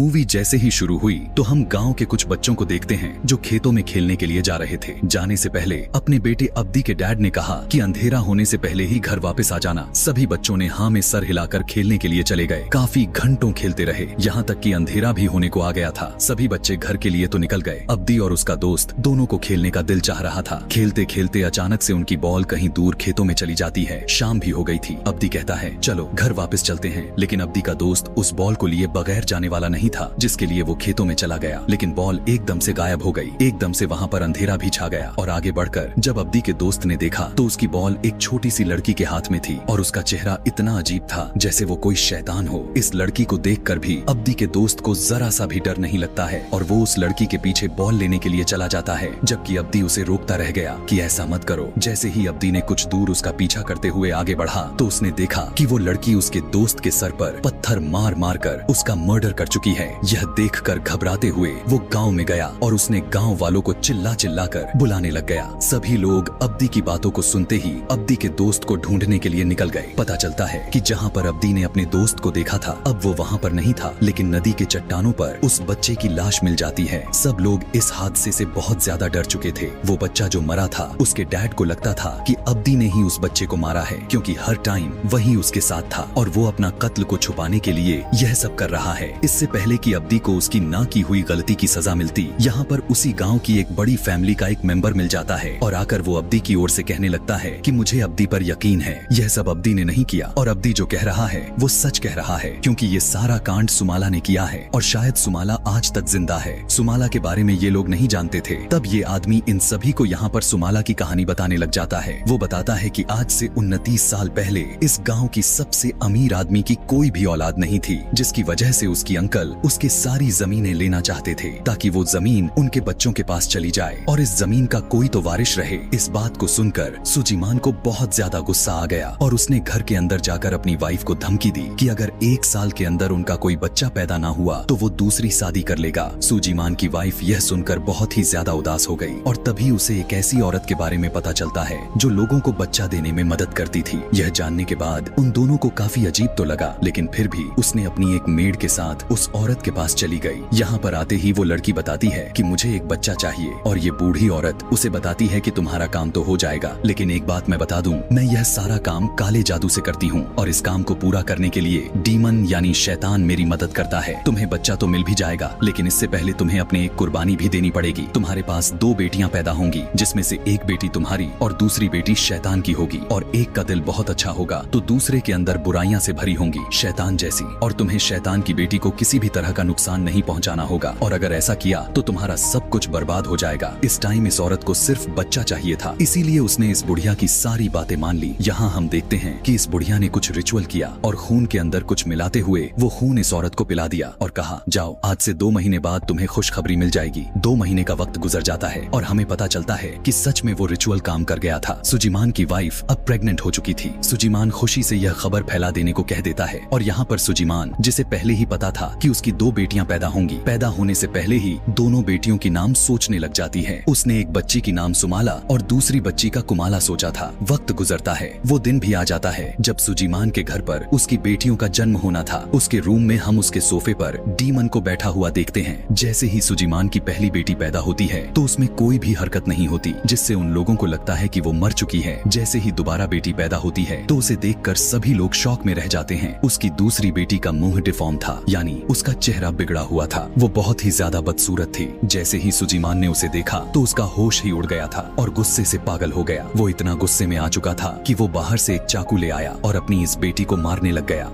Movie जैसे ही शुरू हुई तो हम गांव के कुछ बच्चों को देखते हैं जो खेतों में खेलने के लिए जा रहे थे। जाने से पहले अपने बेटे अब्दी के डैड ने कहा कि अंधेरा होने से पहले ही घर वापस आ जाना। सभी बच्चों ने हाँ में सर हिलाकर खेलने के लिए चले गए। काफी घंटों खेलते रहे, यहाँ तक कि अंधेरा भी होने को आ गया था। सभी बच्चे घर के लिए तो निकल गए। अब्दी और उसका दोस्त दोनों को खेलने का दिल चाह रहा था। खेलते खेलते अचानक से उनकी बॉल कहीं दूर खेतों में चली जाती है। शाम भी हो गई थी। अब्दी कहता है चलो घर वापस चलते हैं, लेकिन अब्दी का दोस्त उस बॉल को लिए बगैर जाने वाला नहीं था, जिसके लिए वो खेतों में चला गया। लेकिन बॉल एकदम से गायब हो गई। एकदम से वहाँ पर अंधेरा भी छा गया और आगे बढ़कर जब अब्दी के दोस्त ने देखा तो उसकी बॉल एक छोटी सी लड़की के हाथ में थी और उसका चेहरा इतना अजीब था जैसे वो कोई शैतान हो। इस लड़की को देखकर भी अब्दी के दोस्त को जरा सा भी डर नहीं लगता है और वो उस लड़की के पीछे बॉल लेने के लिए चला जाता है, जबकि अब्दी उसे रोकता रह गया कि ऐसा मत करो। जैसे ही अब्दी ने कुछ दूर उसका पीछा करते हुए आगे बढ़ा तो उसने देखा कि वो लड़की उसके दोस्त के सर पर पत्थर मार मार कर उसका मर्डर कर चुकी है। यह देखकर घबराते हुए वो गांव में गया और उसने गांव वालों को चिल्ला चिल्ला कर बुलाने लग गया। सभी लोग अब्दी की बातों को सुनते ही अब्दी के दोस्त को ढूंढने के लिए निकल गए। पता चलता है कि जहां पर अब्दी ने अपने दोस्त को देखा था अब वो वहां पर नहीं था, लेकिन नदी के चट्टानों पर उस बच्चे की लाश मिल जाती है। सब लोग इस हादसे से बहुत ज्यादा डर चुके थे। वो बच्चा जो मरा था उसके डैड को लगता था कि अब्दी ने ही उस बच्चे को मारा है, क्योंकि हर टाइम वही उसके साथ था और वो अपना कत्ल को छुपाने के लिए यह सब कर रहा है। इससे पहले कि अब्दी को उसकी ना की हुई गलती की सजा मिलती, यहाँ पर उसी गांव की एक बड़ी फैमिली का एक मेंबर मिल जाता है और आकर वो अब्दी की ओर से कहने लगता है कि मुझे अब्दी पर यकीन है, यह सब अब्दी ने नहीं किया और अब्दी जो कह रहा है वो सच कह रहा है, क्योंकि ये सारा कांड सुमाला ने किया है और शायद सुमाला आज तक जिंदा है। सुमाला के बारे में ये लोग नहीं जानते थे। तब ये आदमी इन सभी को यहाँ पर सुमाला की कहानी बताने लग जाता है। वो बताता है कि आज से 29 साल पहले इस गाँव की सबसे अमीर आदमी की कोई भी औलाद नहीं थी, जिसकी वजह से उसकी अंकल उसके सारी जमीनें लेना चाहते थे ताकि वो जमीन उनके बच्चों के पास चली जाए और इस जमीन का कोई तो वारिश रहे। इस बात को सुनकर सुजीमान को बहुत ज्यादा गुस्सा आ गया और उसने घर के अंदर जाकर अपनी वाइफ को धमकी दी कि अगर 1 साल के अंदर उनका कोई बच्चा पैदा ना हुआ तो वो दूसरी शादी कर लेगा। सुजीमान की वाइफ यह सुनकर बहुत ही ज्यादा उदास हो गई और तभी उसे एक ऐसी औरत के बारे में पता चलता है जो लोगों को बच्चा देने में मदद करती थी। यह जानने के बाद उन दोनों को काफी अजीब तो लगा, लेकिन फिर भी उसने अपनी एक मेड के साथ उस औरत के पास चली गई। यहाँ पर आते ही वो लड़की बताती है कि मुझे एक बच्चा चाहिए और ये बूढ़ी औरत उसे बताती है कि तुम्हारा काम तो हो जाएगा, लेकिन एक बात मैं बता दूं, मैं यह सारा काम काले जादू से करती हूँ और इस काम को पूरा करने के लिए डीमन यानी शैतान मेरी मदद करता है। तुम्हें बच्चा तो मिल भी जाएगा, लेकिन इससे पहले तुम्हें अपने एक कुर्बानी भी देनी पड़ेगी। तुम्हारे पास 2 बेटियां पैदा होंगी, जिसमें से एक बेटी तुम्हारी और दूसरी बेटी शैतान की होगी और एक का दिल बहुत अच्छा होगा तो दूसरे के अंदर बुराइयां से भरी होंगी शैतान जैसी, और तुम्हें शैतान की बेटी को किसी भी तरह का नुकसान नहीं पहुंचाना होगा और अगर ऐसा किया तो तुम्हारा सब कुछ बर्बाद हो जाएगा। इस टाइम इस औरत को सिर्फ बच्चा चाहिए था, इसीलिए उसने इस बुढ़िया की सारी बातें मान ली। यहाँ हम देखते हैं कि इस बुढ़िया ने कुछ रिचुअल किया और खून के अंदर कुछ मिलाते हुए वो खून इस औरत को पिला दिया और कहा जाओ आज से 2 महीने बाद तुम्हें खुशखबरी मिल जाएगी। 2 महीने का वक्त गुजर जाता है और हमें पता चलता है कि सच में वो रिचुअल काम कर गया था। सुजीमान की वाइफ अब प्रेग्नेंट हो चुकी थी। सुजीमान खुशी से यह खबर फैला देने को कह देता है और यहाँ पर सुजीमान, जिसे पहले ही पता था कि उसकी 2 बेटियां पैदा होंगी, पैदा होने से पहले ही दोनों बेटियों की नाम सोचने लग जाती है। उसने एक बच्ची की नाम सुमाला और दूसरी बच्ची का कुमाला सोचा था। वक्त गुजरता है, वो दिन भी आ जाता है जब सुजीमान के घर पर उसकी बेटियों का जन्म होना था। उसके रूम में हम उसके सोफे पर डीमन को बैठा हुआ देखते हैं। जैसे ही सुजीमान की पहली बेटी पैदा होती है तो उसमें कोई भी हरकत नहीं होती, जिससे उन लोगों को लगता है कि वो मर चुकी है। जैसे ही दोबारा बेटी पैदा होती है तो उसे देखकर सभी लोग शॉक में रह जाते हैं। उसकी दूसरी बेटी का मुंह डिफॉर्म था, यानी उसका चेहरा बिगड़ा हुआ था। वो बहुत ही ज्यादा बदसूरत थी। जैसे ही सुजीमान ने उसे देखा तो उसका होश ही उड़ गया था और गुस्से से पागल हो गया। वो इतना गुस्से में आ चुका था कि वो बाहर से एक चाकू ले आया और अपनी इस बेटी को मारने लग गया।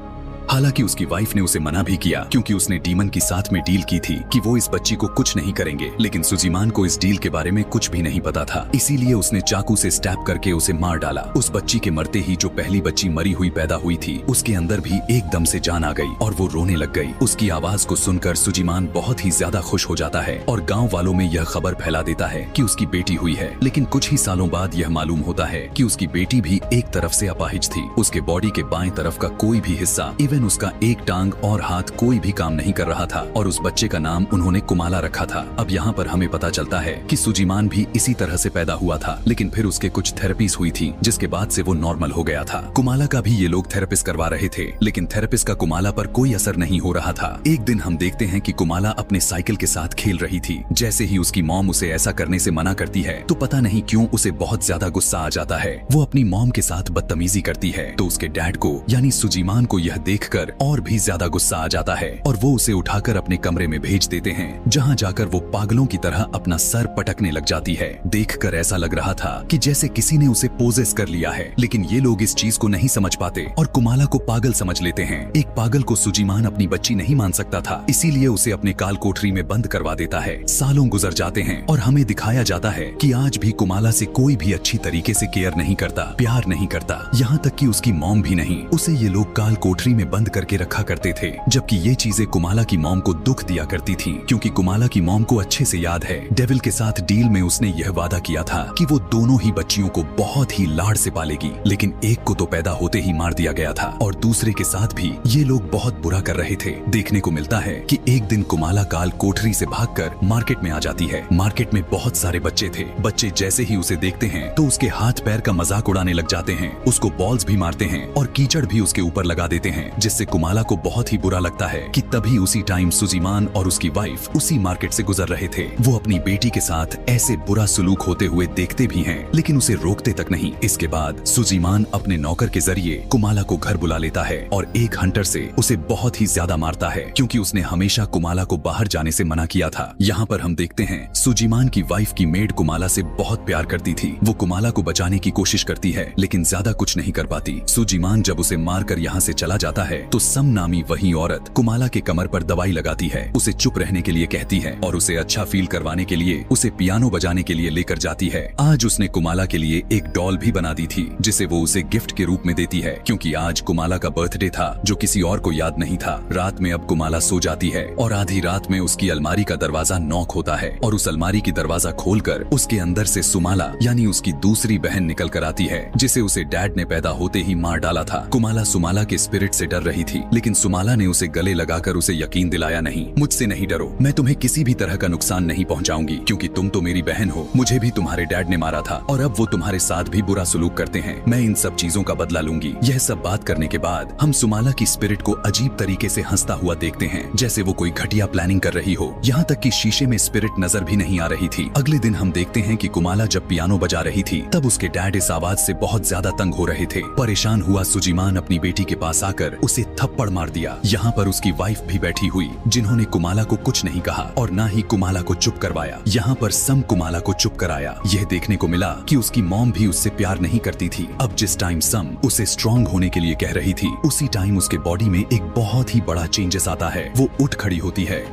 हालांकि उसकी वाइफ ने उसे मना भी किया, क्योंकि उसने डीमन की साथ में डील की थी कि वो इस बच्ची को कुछ नहीं करेंगे, लेकिन सुजीमान को इस डील के बारे में कुछ भी नहीं पता था, इसीलिए उसने चाकू से स्टैब करके उसे मार डाला। उस बच्ची के मरते ही जो पहली बच्ची मरी हुई पैदा हुई थी उसके अंदर भी एकदम से जान आ गई और वो रोने लग गई। उसकी आवाज को सुनकर सुजीमान बहुत ही ज्यादा खुश हो जाता है और गाँव वालों में यह खबर फैला देता है कि उसकी बेटी हुई है। लेकिन कुछ ही सालों बाद यह मालूम होता है कि उसकी बेटी भी एक तरफ से अपाहिज थी। उसके बॉडी के बाएं तरफ का कोई भी हिस्सा इवन इवन उसका एक टांग और हाथ कोई भी काम नहीं कर रहा था और उस बच्चे का नाम उन्होंने कुमाला रखा था। अब यहाँ पर हमें पता चलता है कि सुजीमान भी इसी तरह से पैदा हुआ था, लेकिन फिर उसके कुछ थेरेपीज हुई थी जिसके बाद से वो नॉर्मल हो गया था। कुमाला का भी ये लोग थेरेपिस्ट करवा रहे थे, लेकिन थेरेपिस्ट का कुमाला पर कोई असर नहीं हो रहा था। एक दिन हम देखते हैं कि कुमाला अपने साइकिल के साथ खेल रही थी। जैसे ही उसकी मॉम उसे ऐसा करने से मना करती है तो पता नहीं क्यों उसे बहुत ज्यादा गुस्सा आ जाता है। वो अपनी मॉम के साथ बदतमीजी करती है तो उसके डैड को यानी सुजीमान को यह देखकर और भी ज्यादा गुस्सा आ जाता है और वो उसे उठाकर अपने कमरे में भेज देते हैं, जहाँ जाकर वो पागलों की तरह अपना सर पटकने लग जाती है। देखकर ऐसा लग रहा था कि जैसे किसी ने उसे पोजेस कर लिया है, लेकिन ये लोग इस चीज को नहीं समझ पाते और कुमाला को पागल समझ लेते हैं। एक पागल को सुजीमान अपनी बच्ची नहीं मान सकता था, इसीलिए उसे अपने काल कोठरी में बंद करवा देता है। सालों गुजर जाते हैं और हमें दिखाया जाता है कि आज भी कुमाला से कोई भी अच्छी तरीके से केयर नहीं करता, प्यार नहीं करता, यहाँ तक कि उसकी मॉम भी नहीं। उसे ये लोग काल कोठरी में बंद करके रखा करते थे, जबकि ये चीजें कुमाला की मॉम को दुख दिया करती थी, क्योंकि कुमाला की मॉम को अच्छे से याद है डेविल के साथ डील में उसने यह वादा किया था कि वो दोनों ही बच्चियों को बहुत ही लाड़ से पालेगी, लेकिन एक को तो पैदा होते ही मार दिया गया था और दूसरे के साथ भी ये लोग बहुत बुरा कर रहे थे। देखने को मिलता है कि एक दिन कुमाला काल कोठरी से भागकर मार्केट में आ जाती है। मार्केट में बहुत सारे बच्चे थे। बच्चे जैसे ही उसे देखते हैं तो उसके हाथ पैर का मजाक उड़ाने लग जाते हैं, उसको बॉल्स भी मारते हैं और कीचड़ भी उसके ऊपर लगा देते हैं, जिससे कुमाला को बहुत ही बुरा लगता है कि तभी उसी टाइम सुजीमान और उसकी वाइफ उसी मार्केट से गुजर रहे थे। वो अपनी बेटी के साथ ऐसे बुरा सुलूक होते हुए देखते भी हैं, लेकिन उसे रोकते तक नहीं। इसके बाद सुजीमान अपने नौकर के जरिए कुमाला को घर बुला लेता है और एक हंटर से उसे बहुत ही ज्यादा मारता है, क्योंकि उसने हमेशा कुमाला को बाहर जाने से मना किया था। यहाँ पर हम देखते हैं सुजीमान की वाइफ की मेड कुमाला से बहुत प्यार करती थी। वो कुमाला को बचाने की कोशिश करती है, लेकिन ज्यादा कुछ नहीं कर पाती। सुजीमान जब उसे मारकर यहाँ से चला जाता है तो सम नामी वही औरत कुमाला के कमर पर दवाई लगाती है, उसे चुप रहने के लिए कहती है और उसे अच्छा फील करवाने के लिए उसे पियानो बजाने के लिए लेकर जाती है। आज उसने कुमाला के लिए एक डॉल भी बना दी थी, जिसे वो उसे गिफ्ट के रूप में देती है, क्योंकि आज कुमाला का बर्थडे था जो किसी और को याद नहीं था। रात में अब कुमाला सो जाती है और आधी रात में उसकी अलमारी का दरवाजा नॉक होता है और उस अलमारी की दरवाजा खोलकर उसके अंदर से सुमाला यानी उसकी दूसरी बहन निकल कर आती है, जिसे उसे डैड ने पैदा होते ही मार डाला था। कुमाला सुमाला के स्पिरिट से डर रही थी, लेकिन सुमाला ने उसे गले लगाकर उसे यकीन दिलाया, नहीं, मुझसे नहीं डरो, मैं तुम्हें किसी भी तरह का नुकसान नहीं पहुंचाऊंगी, क्योंकि तुम तो मेरी बहन हो, मुझे भी तुम्हारे डैड ने मारा था और अब वो तुम्हारे साथ भी बुरा सुलूक करते हैं, मैं इन सब चीजों का बदला लूंगी। यह सब बात करने के बाद हम सुमाला की स्पिरिट को अजीब तरीके से हंसता हुआ देखते हैं, जैसे वो कोई घटिया प्लानिंग कर रही हो। यहाँ तक कि शीशे में स्पिरिट नजर भी नहीं आ रही थी। अगले दिन हम देखते हैं कि कुमाला जब पियानो बजा रही थी तब उसके डैड इस आवाज से बहुत ज्यादा तंग हो रहे थे। परेशान हुआ सुजीमान अपनी बेटी के पास आकर उसे थप्पड़ मार दिया। यहाँ पर उसकी वाइफ भी बैठी हुई, जिन्होंने कुमाला को कुछ नहीं कहा और न ही कुमाला को चुप करवाया। यहाँ पर सम कुमाला को चुप कराया। यह देखने को मिला कि उसकी मॉम भी उससे प्यार नहीं करती थी। अब जिस टाइम सम उसे स्ट्रॉन्ग होने के लिए कह रही थी, उसी टाइम उसके बॉडी में एक बहुत ही बड़ा चेंजेस आता है। वो उठ खड़ी होती है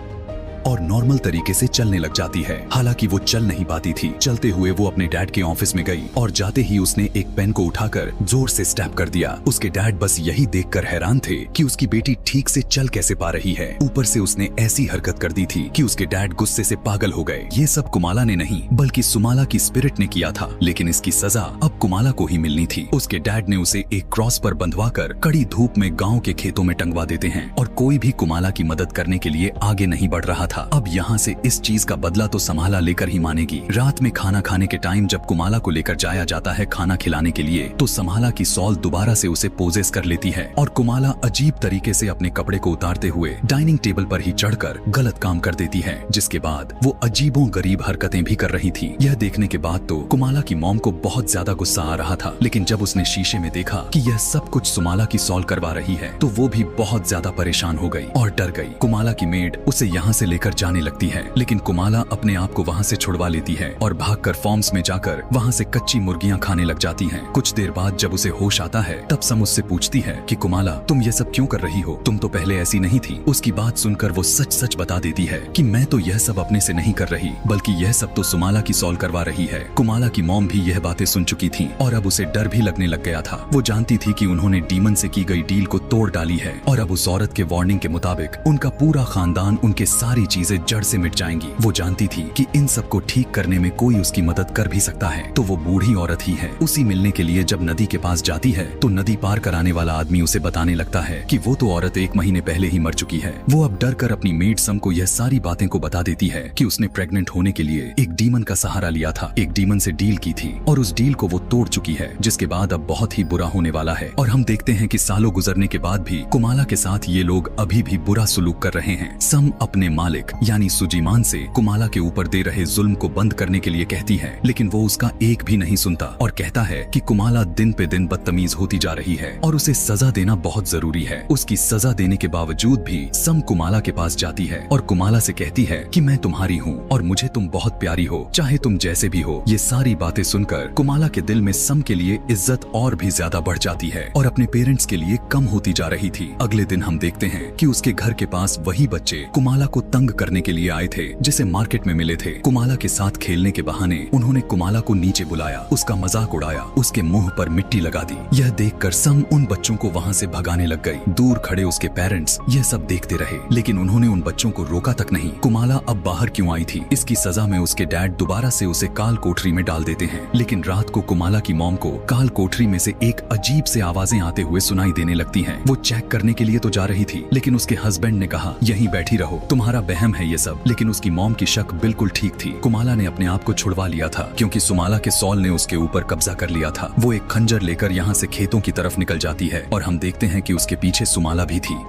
और नॉर्मल तरीके से चलने लग जाती है। हालांकि वो चल नहीं पाती थी। चलते हुए वो अपने डैड के ऑफिस में गई और जाते ही उसने एक पेन को उठाकर जोर से स्टैप कर दिया। उसके डैड बस यही देखकर हैरान थे कि उसकी बेटी ठीक से चल कैसे पा रही है। ऊपर से उसने ऐसी हरकत कर दी थी कि उसके डैड गुस्से से पागल हो गए। ये सब कुमाला ने नहीं बल्कि सुमाला की स्पिरिट ने किया था, लेकिन इसकी सजा अब कुमाला को ही मिलनी थी। उसके डैड ने उसे एक क्रॉस पर बंधवाकर कड़ी धूप में गाँव के खेतों में टंगवा देते हैं और कोई भी कुमाला की मदद करने के लिए आगे नहीं बढ़ रहा था। अब यहाँ से इस चीज का बदला तो समाला लेकर ही मानेगी। रात में खाना खाने के टाइम जब कुमाला को लेकर जाया जाता है खाना खिलाने के लिए, तो समाला की सॉल दोबारा से उसे पोजेस कर लेती है और कुमाला अजीब तरीके से अपने कपड़े को उतारते हुए डाइनिंग टेबल पर ही चढ़कर गलत काम कर देती है, जिसके बाद वो अजीबों गरीब हरकतें भी कर रही थी। यह देखने के बाद तो कुमाला की मॉम को बहुत ज्यादा गुस्सा आ रहा था, लेकिन जब उसने शीशे में देखा कि यह सब कुछ सुमाला की सॉल करवा रही है तो वो भी बहुत ज्यादा परेशान हो गई और डर गई। कुमाला की मेड उसे यहाँ से लेकर जाने लगती है, लेकिन कुमाला अपने आप को वहाँ से छुड़वा लेती है और भागकर फार्म्स में जाकर वहाँ से कच्ची मुर्गियाँ खाने लग जाती हैं। कुछ देर बाद जब उसे होश आता है तब सम उससे पूछती है कि कुमाला, तुम ये सब क्यों कर रही हो? तुम तो पहले ऐसी नहीं थी। उसकी बात सुनकर वो सच सच बता देती है कि मैं तो यह सब अपने से नहीं कर रही, बल्कि यह सब तो सुमाला की सॉल करवा रही है। कुमाला की मॉम भी यह बातें सुन चुकी थी और अब उसे डर भी लगने लग गया था। वो जानती थी कि उन्होंने डीमन से की गई डील को तोड़ डाली है और अब उस औरत के वार्निंग के मुताबिक उनका पूरा खानदान उनके सारी चीजें जड़ से मिट जाएंगी। वो जानती थी कि इन सब को ठीक करने में कोई उसकी मदद कर भी सकता है, तो वो बूढ़ी औरत ही है। उसी मिलने के लिए जब नदी के पास जाती है तो नदी पार कराने वाला आदमी उसे बताने लगता है कि वो तो औरत 1 महीने पहले ही मर चुकी है। वो अब डर कर अपनी मेड सम को यह सारी बातें को बता देती है कि उसने प्रेग्नेंट होने के लिए एक डीमन का सहारा लिया था, एक डीमन से डील की थी और उस डील को वो तोड़ चुकी है, जिसके बाद अब बहुत ही बुरा होने वाला है। और हम देखते हैं कि सालों गुजरने के बाद भी कुमाला के साथ ये लोग अभी भी बुरा सुलूक कर रहे हैं। सम अपने मालिक यानी सुजीमान से कुमाला के ऊपर दे रहे जुल्म को बंद करने के लिए कहती है, लेकिन वो उसका एक भी नहीं सुनता और कहता है कि कुमाला दिन पे दिन बदतमीज होती जा रही है और उसे सजा देना बहुत जरूरी है। उसकी सजा देने के बावजूद भी सम कुमाला के पास जाती है और कुमाला से कहती है कि मैं तुम्हारी हूँ और मुझे तुम बहुत प्यारी हो, चाहे तुम जैसे भी हो। ये सारी बातें सुनकर कुमाला के दिल में सम के लिए इज्जत और भी ज्यादा बढ़ जाती है और अपने पेरेंट्स के लिए कम होती जा रही थी। अगले दिन हम देखते हैं कि उसके घर के पास वही बच्चे कुमाला को तंग करने के लिए आए थे जिसे मार्केट में मिले थे। कुमाला के साथ खेलने के बहाने उन्होंने कुमाला को नीचे बुलाया, उसका मजाक उड़ाया, उसके मुंह पर मिट्टी लगा दी। यह देखकर सम उन बच्चों को वहाँ से भगाने लग गई। दूर खड़े उसके पेरेंट्स यह सब देखते रहे, लेकिन उन्होंने उन बच्चों को रोका तक नहीं। कुमाला अब बाहर क्यों आई थी, इसकी सजा में उसके डैड दोबारा से उसे काल कोठरी में डाल देते हैं। लेकिन रात को कुमाला की मॉम को काल कोठरी में से एक अजीब से आवाजें आते हुए सुनाई देने लगती हैं। वो चेक करने के लिए तो जा रही थी, लेकिन उसके हस्बैंड ने कहा यहीं बैठी रहो, तुम्हारा बहम है ये सब। लेकिन उसकी मॉम की शक बिल्कुल ठीक थी। कुमाला ने अपने आप को छुड़वा लिया था क्योंकि सुमाला के सॉल ने उसके ऊपर कब्जा कर लिया था। वो एक खंजर लेकर यहाँ से खेतों की तरफ निकल जाती है और हम देखते हैं कि उसके पीछे सुमाला भी थी।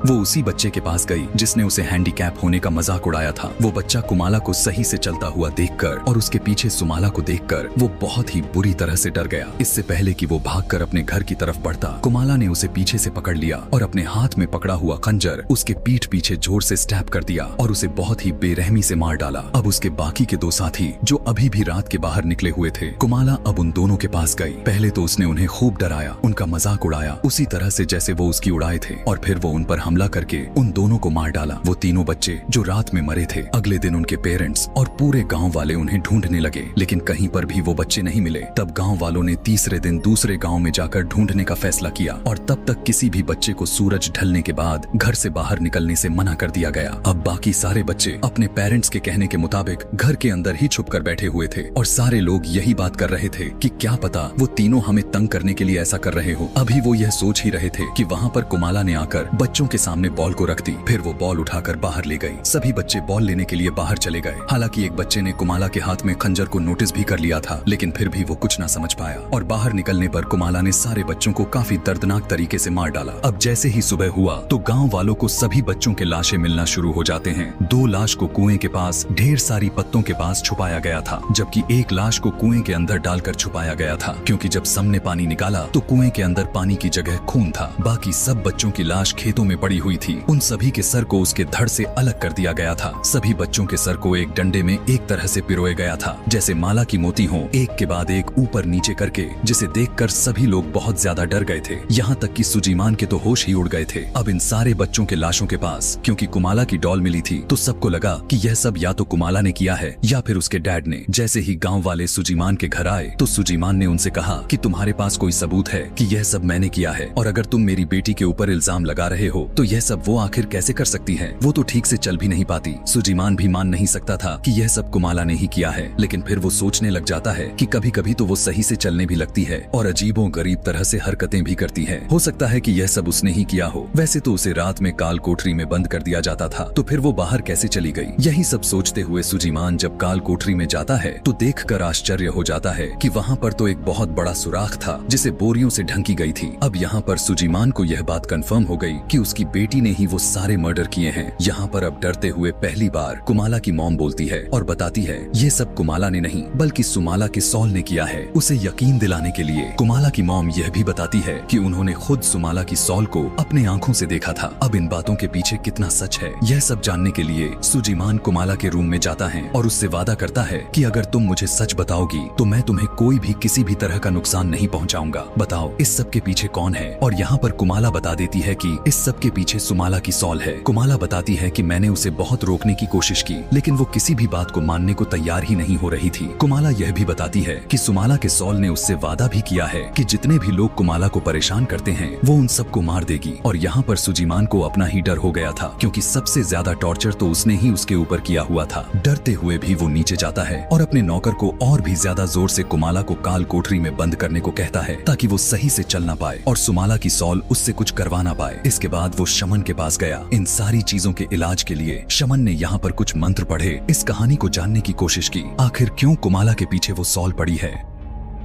वो उसी बच्चे के पास गई जिसने उसे हैंडीकैप होने का मजाक उड़ाया था। वो बच्चा कुमाला को सही से चलता हुआ देखकर और उसके पीछे सुमाला को देखकर वो बहुत ही बुरी तरह से डर गया। इससे पहले कि वो भागकर अपने घर की तरफ बढ़ता, कुमाला ने उसे पीछे से पकड़ लिया और अपने हाथ में पकड़ा हुआ खंजर उसके पीठ पीछे जोर से स्टैब कर दिया और उसे बहुत ही बेरहमी से मार डाला। अब उसके बाकी के 2 साथी जो अभी भी रात के बाहर निकले हुए थे, कुमाला अब उन दोनों के पास गई। पहले तो उसने उन्हें खूब डराया, उनका मजाक उड़ाया उसी तरह से जैसे वो उसकी उड़ाए थे, और फिर वो उन पर हमला करके उन दोनों को मार डाला। वो तीनों बच्चे जो रात में मरे थे, अगले दिन उनके पेरेंट्स और पूरे गांव वाले उन्हें ढूंढने लगे, लेकिन कहीं पर भी वो बच्चे नहीं मिले। तब गांव वालों ने तीसरे दिन दूसरे गांव में जाकर ढूंढने का फैसला किया और तब तक किसी भी बच्चे को सूरज ढलने के बाद घर से बाहर निकलने से मना कर दिया गया। अब बाकी सारे बच्चे अपने पेरेंट्स के कहने के मुताबिक घर के अंदर ही छुप कर बैठे हुए थे और सारे लोग यही बात कर रहे थे कि क्या पता वो तीनों हमें तंग करने के लिए ऐसा कर रहे हो। अभी वो यह सोच ही रहे थे कि वहाँ पर कुमाला ने आकर बच्चों के सामने बॉल को रख दी, फिर वो बॉल उठाकर बाहर ले गई। सभी बच्चे बॉल लेने के लिए बाहर चले गए। हालांकि एक बच्चे ने कुमाला के हाथ में खंजर को नोटिस भी कर लिया था, लेकिन फिर भी वो कुछ ना समझ पाया और बाहर निकलने पर कुमाला ने सारे बच्चों को काफी दर्दनाक तरीके से मार डाला। अब जैसे ही सुबह हुआ तो गाँव वालों को सभी बच्चों के लाशें मिलना शुरू हो जाते हैं। 2 लाश को कुएं के पास ढेर सारी पत्तों के पास छुपाया गया था, जबकि एक लाश को कुएं के अंदर डालकर छुपाया गया था, क्योंकि जब सम ने पानी निकाला तो कुएं के अंदर पानी की जगह खून था। बाकी सब बच्चों की लाश खेतों में पड़ी हुई थी। उन सभी के सर को उसके धड़ से अलग कर दिया गया था। सभी बच्चों के सर को एक डंडे में एक तरह से पिरोया गया था, जैसे माला की मोती हो, एक के बाद एक ऊपर नीचे करके, जिसे देखकर सभी लोग बहुत ज्यादा डर गए थे। यहाँ तक कि सुजीमान के तो होश ही उड़ गए थे। अब इन सारे बच्चों के लाशों के पास क्योंकि कुमाला की डॉल मिली थी, तो सबको लगा कि यह सब या तो कुमाला ने किया है या फिर उसके डैड ने। जैसे ही गाँव वाले सुजीमान के घर आए तो सुजीमान ने उनसे कहा कि तुम्हारे पास कोई सबूत है कि यह सब मैंने किया है, और अगर तुम मेरी बेटी के ऊपर इल्जाम लगा रहे हो तो यह सब वो आखिर कैसे कर सकती है, वो तो ठीक से चल भी नहीं पाती। सुजीमान भी मान नहीं सकता था कि यह सब कुमाला ने ही किया है, लेकिन फिर वो सोचने लग जाता है कि कभी कभी तो वो सही से चलने भी लगती है और अजीबो गरीब तरह से हरकतें भी करती है। हो सकता है कि यह सब उसने ही किया हो। वैसे तो उसे रात में काल कोठरी में बंद कर दिया जाता था, तो फिर वो बाहर कैसे चली गई। यही सब सोचते हुए सुजीमान जब काल कोठरी में जाता है तो देखकर आश्चर्य हो जाता है कि वहाँ पर तो एक बहुत बड़ा सुराख था जिसे बोरियों से ढंकी गई थी। अब यहाँ पर सुजीमान को यह बात कंफर्म हो गई कि उसकी बेटी ने ही वो सारे मर्डर किए हैं। यहाँ पर अब डरते हुए पहली बार कुमाला की मॉम बोलती है और बताती है ये सब कुमाला ने नहीं बल्कि सुमाला के सॉल ने किया है। उसे यकीन दिलाने के लिए कुमाला की मॉम यह भी बताती है कि उन्होंने खुद सुमाला की सॉल को अपने आंखों से देखा था। अब इन बातों के पीछे कितना सच है, यह सब जानने के लिए सुजीमान कुमाला के रूम में जाता है और उससे वादा करता है कि अगर तुम मुझे सच बताओगी तो मैं तुम्हें कोई भी किसी भी तरह का नुकसान नहीं पहुंचाऊंगा। बताओ इस सब के पीछे कौन है। और यहाँ पर कुमाला बता देती है कि इस सब के पीछे सुमाला की सॉल है। कुमाला बताती है कि मैंने उसे बहुत रोकने की कोशिश की, लेकिन वो किसी भी बात को मानने को तैयार ही नहीं हो रही थी। कुमाला यह भी बताती है कि सुमाला के सॉल ने उससे वादा भी किया है कि जितने भी लोग कुमाला को परेशान करते हैं वो उन सबको मार देगी। और यहाँ पर सुजीमान को अपना ही डर हो गया था, क्योंकि सबसे ज्यादा टॉर्चर तो उसने ही उसके ऊपर किया हुआ था। डरते हुए भी वो नीचे जाता है और अपने नौकर को और भी ज्यादा जोर से कुमाला को काल कोठरी में बंद करने को कहता है, ताकि वो सही से चल ना पाए और सुमाला की सॉल उससे कुछ करवा ना पाए। इसके बाद वो शमन के पास गया। इन सारी चीजों के इलाज के लिए शमन ने यहाँ पर कुछ मंत्र पढ़े। इस कहानी को जानने की कोशिश की, आखिर क्यों कुमाला के पीछे वो सॉल पड़ी है।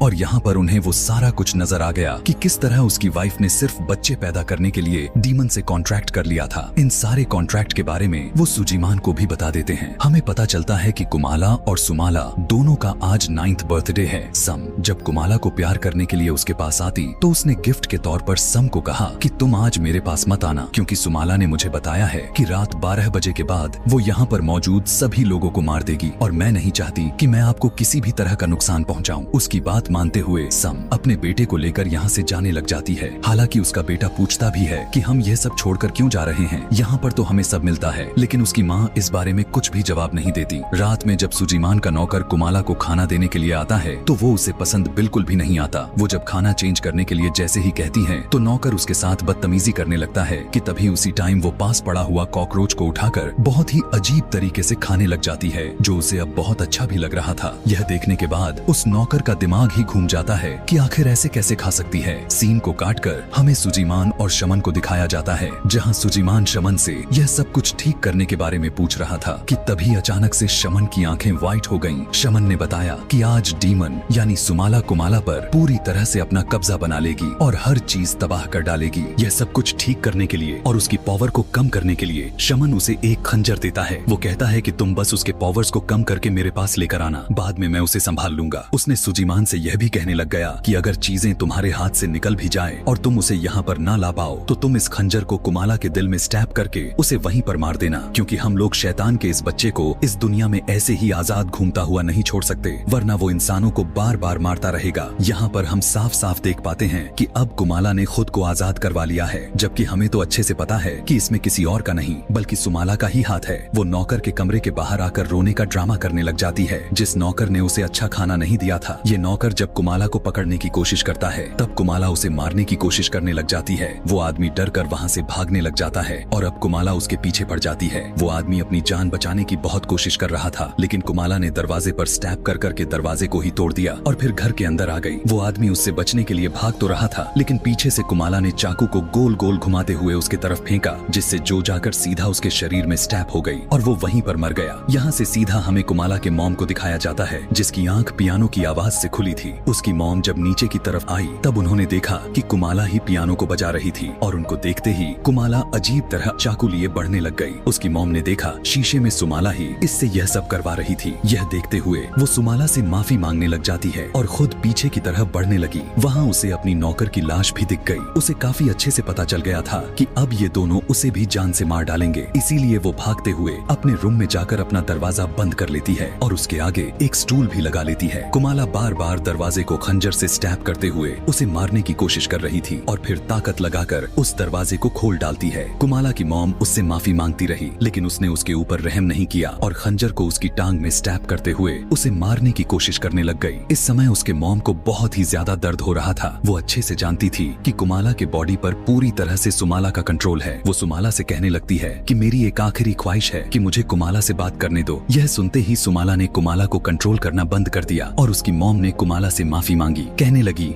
और यहाँ पर उन्हें वो सारा कुछ नजर आ गया कि किस तरह उसकी वाइफ ने सिर्फ बच्चे पैदा करने के लिए डीमन से कॉन्ट्रैक्ट कर लिया था। इन सारे कॉन्ट्रैक्ट के बारे में वो सुजीमान को भी बता देते हैं। हमें पता चलता है कि कुमाला और सुमाला दोनों का आज 9th बर्थडे है। सम जब कुमाला को प्यार करने के लिए उसके पास आती तो उसने गिफ्ट के तौर पर सम को कहा कि तुम आज मेरे पास मत आना, क्योंकि सुमाला ने मुझे बताया है कि रात 12 बजे के बाद वो यहाँ पर मौजूद सभी लोगों को मार देगी और मैं नहीं चाहती कि मैं आपको किसी भी तरह का नुकसान पहुँचाऊँ। उसकी बात मानते हुए सम अपने बेटे को लेकर यहाँ से जाने लग जाती है। हालांकि उसका बेटा पूछता भी है कि हम ये सब छोड़कर क्यों जा रहे हैं, यहाँ पर तो हमें सब मिलता है। लेकिन उसकी माँ इस बारे में कुछ भी जवाब नहीं देती। रात में जब सुजीमान का नौकर कुमाला को खाना देने के लिए आता है तो वो उसे पसंद बिल्कुल भी नहीं आता। वो जब खाना चेंज करने के लिए जैसे ही कहती है तो नौकर उसके साथ बदतमीजी करने लगता है कि तभी उसी टाइम वो पास पड़ा हुआ कॉकरोच को उठाकर बहुत ही अजीब तरीके से खाने लग जाती है, जो उसे अब बहुत अच्छा भी लग रहा था। यह देखने के बाद उस नौकर का दिमाग ही घूम जाता है कि आखिर ऐसे कैसे खा सकती है। सीन को काटकर हमें सुजीमान और शमन को दिखाया जाता है, जहां सुजीमान शमन से यह सब कुछ ठीक करने के बारे में पूछ रहा था कि तभी अचानक से शमन की आंखें व्हाइट हो गईं। शमन ने बताया कि आज डीमन यानी सुमाला कुमाला पर पूरी तरह से अपना कब्जा बना लेगी और हर चीज तबाह कर डालेगी। यह सब कुछ ठीक करने के लिए और उसकी पावर को कम करने के लिए शमन उसे एक खंजर देता है। वो कहता है कि तुम बस उसके पावर्स को कम करके मेरे पास लेकर आना, बाद में मैं उसे संभाल लूंगा। उसने सुजीमान से यह भी कहने लग गया कि अगर चीजें तुम्हारे हाथ से निकल भी जाए और तुम उसे यहाँ पर ना ला पाओ तो तुम इस खंजर को कुमाला के दिल में स्टैब करके उसे वहीं पर मार देना, क्योंकि हम लोग शैतान के इस बच्चे को इस दुनिया में ऐसे ही आजाद घूमता हुआ नहीं छोड़ सकते, वरना वो इंसानों को बार बार मारता रहेगा। यहाँ पर हम साफ साफ देख पाते हैं कि अब कुमाला ने खुद को आजाद करवा लिया है, जबकि हमें तो अच्छे से पता है कि इसमें किसी और का नहीं बल्कि सुमाला का ही हाथ है। वो नौकर के कमरे के बाहर आकर रोने का ड्रामा करने लग जाती है, जिस नौकर ने उसे अच्छा खाना नहीं दिया था। ये नौकर जब कुमाला को पकड़ने की कोशिश करता है तब कुमाला उसे मारने की कोशिश करने लग जाती है। वो आदमी डर कर वहाँ से भागने लग जाता है और अब कुमाला उसके पीछे पड़ जाती है। वो आदमी अपनी जान बचाने की बहुत कोशिश कर रहा था, लेकिन कुमाला ने दरवाजे पर स्टैब कर करके दरवाजे को ही तोड़ दिया और फिर घर के अंदर आ गई। वो आदमी उससे बचने के लिए भाग तो रहा था, लेकिन पीछे से कुमाला ने चाकू को गोल गोल घुमाते हुए उसके तरफ फेंका, जिससे जो जाकर सीधा उसके शरीर में स्टैब हो गई और वो वहीं पर मर गया। यहाँ से सीधा हमें कुमाला के मॉम को दिखाया जाता है, जिसकी आंख पियानो की आवाज से खुली थी। उसकी मॉम जब नीचे की तरफ आई तब उन्होंने देखा कि कुमाला ही पियानो को बजा रही थी और उनको देखते ही कुमाला अजीब तरह चाकू लिए बढ़ने लग गई। उसकी मॉम ने देखा शीशे में सुमाला ही इससे यह सब करवा रही थी। यह देखते हुए वो सुमाला से माफी मांगने लग जाती है और खुद पीछे की तरफ बढ़ने लगी। वहाँ उसे अपनी नौकर की लाश भी दिख गई। उसे काफी अच्छे से पता चल गया था कि अब ये दोनों उसे भी जान से मार डालेंगे, इसीलिए वो भागते हुए अपने रूम में जाकर अपना दरवाजा बंद कर लेती है और उसके आगे एक स्टूल भी लगा लेती है। कुमाला बार बार दरवाजे को खंजर से स्टैब करते हुए उसे मारने की कोशिश कर रही थी और फिर ताकत लगाकर उस दरवाजे को खोल डालती है। कुमाला की मॉम उससे माफी मांगती रही, लेकिन उसने उसके ऊपर रहम नहीं किया और खंजर को उसकी टांग में स्टैब करते हुए उसे मारने की कोशिश करने लग गई। इस समय उसके मॉम को बहुत ही ज्यादा दर्द हो रहा था। वो अच्छे से जानती थी कि कुमाला के बॉडी पर पूरी तरह से सुमाला का कंट्रोल है। वो सुमाला से कहने लगती है कि मेरी एक आखिरी ख्वाहिश है कि मुझे कुमाला से बात करने दो। यह सुनते ही सुमाला ने कुमाला को कंट्रोल करना बंद कर दिया और उसकी मॉम ने कुमाला से माफी मांगी। कहने लगी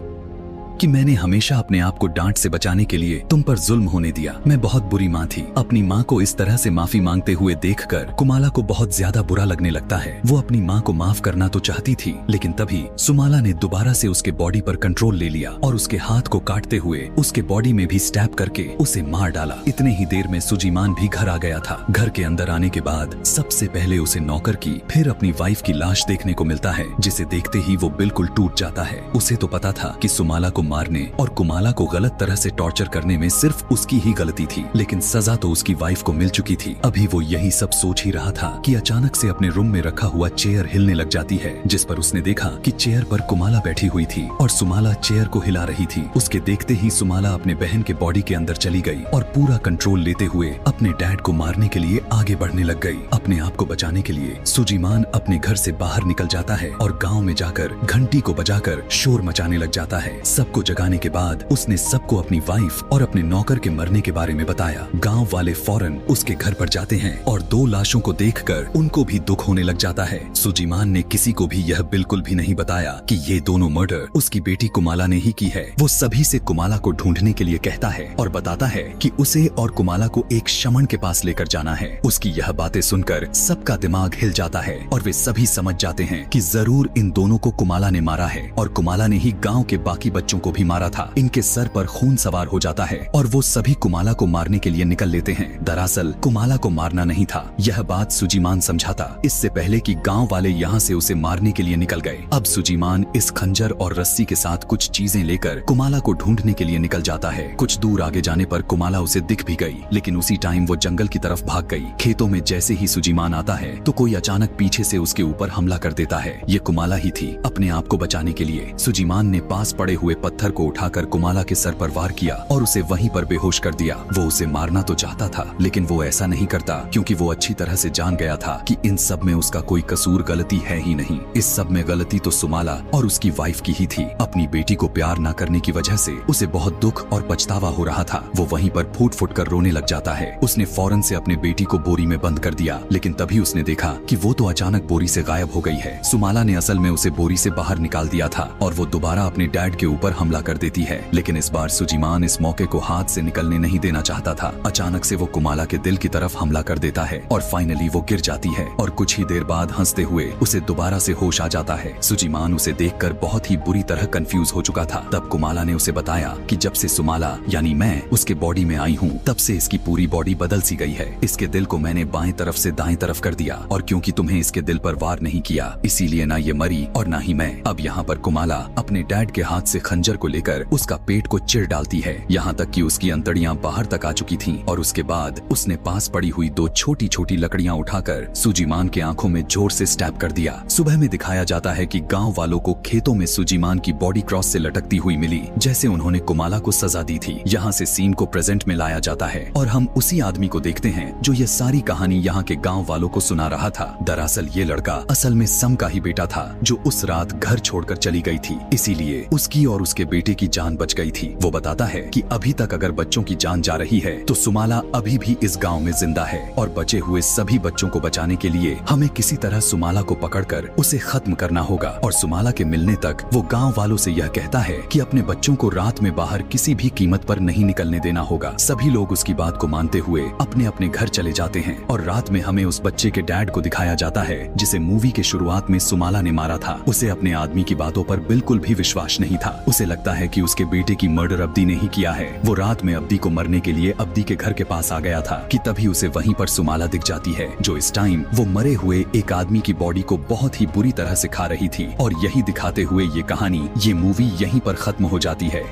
कि मैंने हमेशा अपने आप को डांट से बचाने के लिए तुम पर जुल्म होने दिया। मैं बहुत बुरी माँ थी। अपनी माँ को इस तरह से माफी मांगते हुए देखकर कुमाला को बहुत ज्यादा बुरा लगने लगता है। वो अपनी माँ को माफ करना तो चाहती थी, लेकिन तभी सुमाला ने दोबारा से उसके बॉडी पर कंट्रोल ले लिया और उसके हाथ को काटते हुए उसके बॉडी में भी स्टैब करके उसे मार डाला। इतने ही देर में सुजीमान भी घर आ गया था। घर के अंदर आने के बाद सबसे पहले उसे नौकर की फिर अपनी वाइफ की लाश देखने को मिलता है, जिसे देखते ही वो बिल्कुल टूट जाता है। उसे तो पता था कि सुमाला को मारने और कुमाला को गलत तरह से टॉर्चर करने में सिर्फ उसकी ही गलती थी, लेकिन सजा तो उसकी वाइफ को मिल चुकी थी। अभी वो यही सब सोच ही रहा था कि अचानक से अपने रूम में रखा हुआ चेयर हिलने लग जाती है, जिस पर उसने देखा कि चेयर पर कुमाला बैठी हुई थी और सुमाला चेयर को हिला रही थी। उसके देखते ही सुमाला अपने बहन के बॉडी के अंदर चली गई और पूरा कंट्रोल लेते हुए अपने डैड को मारने के लिए आगे बढ़ने लग गई। अपने आप को बचाने के लिए सुजीमान अपने घर से बाहर निकल जाता है और गांव में जाकर घंटी को बजाकर शोर मचाने लग जाता है। सबको जगाने के बाद उसने सबको अपनी वाइफ और अपने नौकर के मरने के बारे में बताया। गांव वाले फौरन उसके घर पर जाते हैं और 2 लाशों को देखकर उनको भी दुख होने लग जाता है। सुजीमान ने किसी को भी यह बिल्कुल भी नहीं बताया कि ये दोनों मर्डर उसकी बेटी कुमाला ने ही की है। वो सभी से कुमाला को ढूंढने के लिए कहता है और बताता है कि उसे और कुमाला को एक शमन के पास लेकर जाना है। उसकी यह बातें सुनकर सबका दिमाग हिल जाता है और वे सभी समझ जाते हैं कि जरूर इन दोनों को कुमाला ने मारा है और कुमाला ने ही गांव के बाकी बच्चों को भी मारा था। इनके सर पर खून सवार हो जाता है और वो सभी कुमाला को मारने के लिए निकल लेते हैं। दरअसल कुमाला को मारना नहीं था, यह बात सुजीमान समझाता इससे पहले कि गांव वाले यहाँ से उसे मारने के लिए निकल गए। अब सुजीमान इस खंजर और रस्सी के साथ कुछ चीजें लेकर कुमाला को ढूंढने के लिए निकल जाता है। कुछ दूर आगे जाने पर कुमाला उसे दिख भी गई, लेकिन उसी टाइम वो जंगल की तरफ भाग गई। खेतों में जैसे ही सुजीमान आता है तो कोई अचानक पीछे से उसके ऊपर हमला कर देता है। ये कुमाला ही थी। अपने आप को बचाने के लिए सुजीमान ने पास पड़े हुए पत्थर को उठाकर कुमाला के सर पर वार किया और उसे वहीं पर बेहोश कर दिया। वो उसे मारना तो चाहता था, लेकिन वो ऐसा नहीं करता क्योंकि वो अच्छी तरह से जान गया था कि इन सब में उसका कोई कसूर गलती है ही नहीं। इस सब में गलती तो सुमाला और उसकी वाइफ की ही थी। अपनी बेटी को प्यार न करने की वजह से उसे बहुत दुख और पछतावा हो रहा था। वो वहीं पर फूट फूट कर रोने लग जाता है। उसने फौरन से अपने बेटी को बोरी में बंद कर दिया, लेकिन तभी उसने देखा कि वो तो अचानक बोरी से गायब हो गई है। सुमाला ने असल में उसे बोरी से बाहर निकाल दिया था और वो दोबारा अपने डैड के ऊपर हमला कर देती है, लेकिन इस बार सुजीमान इस मौके को हाथ से निकलने नहीं देना चाहता था। अचानक से वो कुमाला के दिल की तरफ हमला कर देता है और फाइनली वो गिर जाती है और कुछ ही देर बाद हंसते हुए उसे दोबारा से होश आ जाता है। सुजीमान उसे देखकर बहुत ही बुरी तरह कंफ्यूज हो चुका था। तब कुमाला ने उसे बताया कि जब से सुमाला यानी मैं उसके बॉडी में आई हूँ तब से इसकी पूरी बॉडी बदल सी गई है। इसके दिल को मैंने बाएं तरफ से दाएं तरफ कर दिया और क्योंकि तुम्हें इसके दिल पर वार नहीं किया इसीलिए ना ये मरी और ना ही मैं। अब यहाँ पर कुमाला अपने डैड के हाथ से खंजर को लेकर उसका पेट को चिर डालती है, यहाँ तक कि उसकी अंतड़ियां बाहर तक आ चुकी थीं और उसके बाद उसने पास पड़ी हुई 2 छोटी छोटी लकड़ियां उठाकर सुजीमान के आंखों में जोर से स्टैब कर दिया। सुबह में दिखाया जाता है कि गांव वालों को खेतों में सुजीमान की बॉडी क्रॉस से लटकती हुई मिली, जैसे उन्होंने कुमाला को सजा दी थी। यहाँ से सीन को प्रेजेंट में लाया जाता है और हम उसी आदमी को देखते हैं जो ये सारी कहानी यहाँ के गाँव वालों को सुना रहा था। दरअसल ये लड़का असल में सम का ही बेटा था जो उस रात घर छोड़कर चली गई थी, इसीलिए उसकी और उसके बेटे की जान बच गई थी। वो बताता है कि अभी तक अगर बच्चों की जान जा रही है तो सुमाला अभी भी इस गांव में जिंदा है और बचे हुए सभी बच्चों को बचाने के लिए हमें किसी तरह सुमाला को पकड़कर उसे खत्म करना होगा। और सुमाला के मिलने तक वो गांव वालों से यह कहता है कि अपने बच्चों को रात में बाहर किसी भी कीमत पर नहीं निकलने देना होगा। सभी लोग उसकी बात को मानते हुए अपने अपने घर चले जाते हैं और रात में हमें उस बच्चे के डैड को दिखाया जाता है जिसे मूवी के शुरुआत में सुमाला ने मारा था। उसे अपने आदमी की बातों पर बिल्कुल भी विश्वास नहीं था। उसे लगता है कि उसके बेटे की मर्डर अब्दी ने ही किया है। वो रात में अब्दी को मरने के लिए अब्दी के घर के पास आ गया था कि तभी उसे वहीं पर सुमाला दिख जाती है जो इस टाइम वो मरे हुए एक आदमी की बॉडी को बहुत ही बुरी तरह से खा रही थी। और यही दिखाते हुए ये कहानी, ये मूवी यहीं पर खत्म हो जाती है।